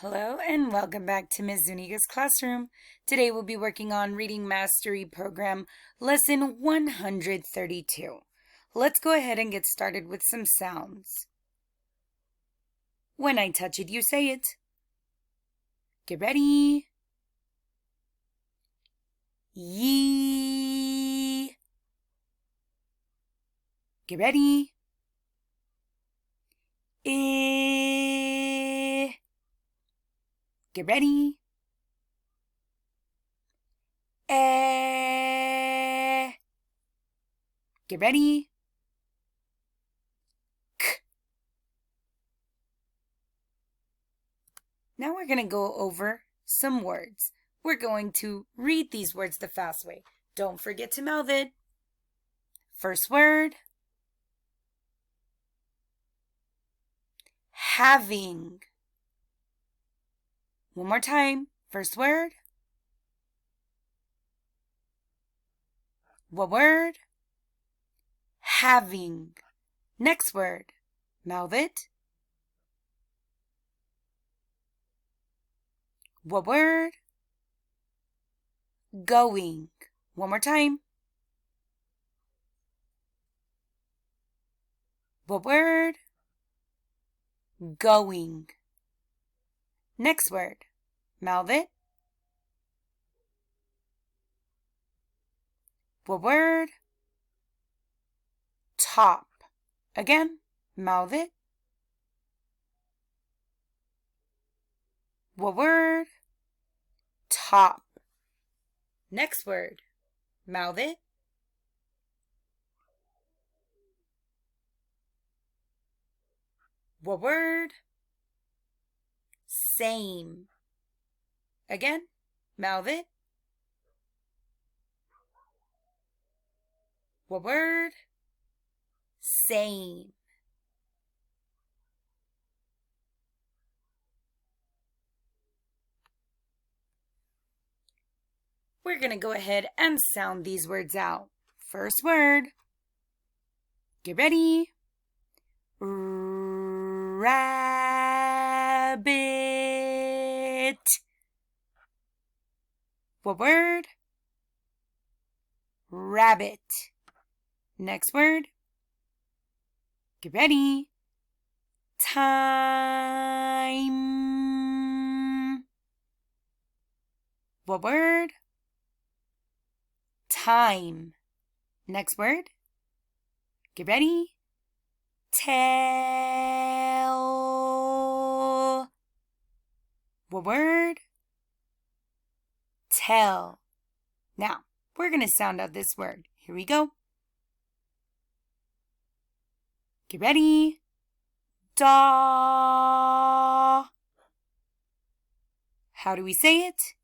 Hello and welcome back to Ms. Zuniga's classroom. Today we'll be working on Reading Mastery Program Lesson 132. Let's go ahead and get started with some sounds. When I touch it, you say it. Get ready. Yee. Get ready. Eh. Get ready. Eh. Get ready. K. Now we're going to go over some words. We're going to read these words the fast way. Don't forget to mouth it. First word. Having. One more time. First word. What word? Having. Next word. Mouth it. What word? Going. One more time. What word? Going. Next word. Mouth it. What word? Top. Again, mouth it. What word? Top. Next word. Mouth it. What word? Same. Again, mouth it. What word? Same. We're going to go ahead and sound these words out. First word. Get ready. Rabbit. What word? Rabbit. Next word. Get ready. Time. What word? Time. Next word. Get ready. Tell. What word? Tell. Now, we're going to sound out this word. Here we go. Get ready. Da. How do we say it?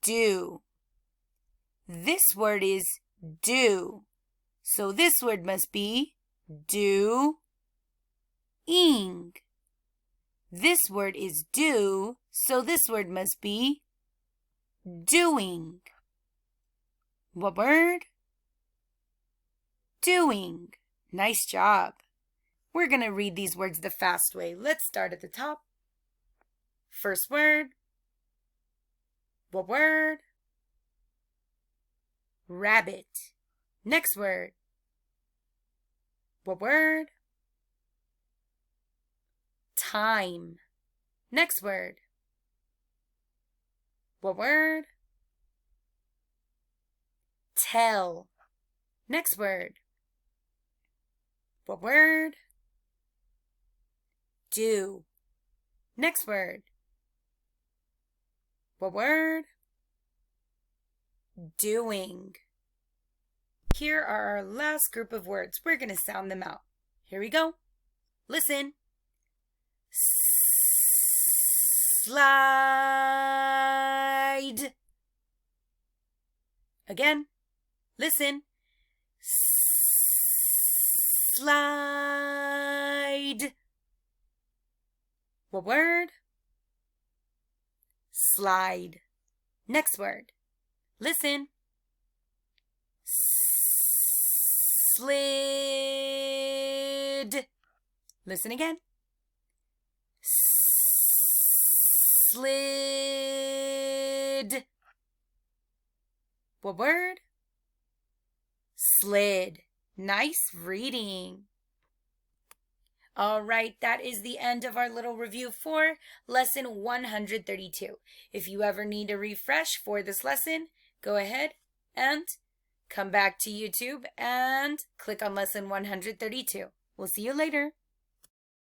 Do. This word is do. So this word must be doing. This word is do, so this word must be doing. What word? Doing. Nice job. We're going to read these words the fast way. Let's start at the top. First word. What word? Rabbit. Next word. What word? Time. Next word. What word? Tell. Next word. What word? Do. Next word. What word? Doing. Here are our last group of words. We're going to sound them out. Here we go. Listen. Slide. Again. Listen. Slide. What word? Slide. Next word. Listen. Slid. Listen again. Slid. What word? Slid. Nice reading. All right, that is the end of our little review for lesson 132. If you ever need a refresh for this lesson, go ahead and come back to YouTube and click on lesson 132. We'll see you later.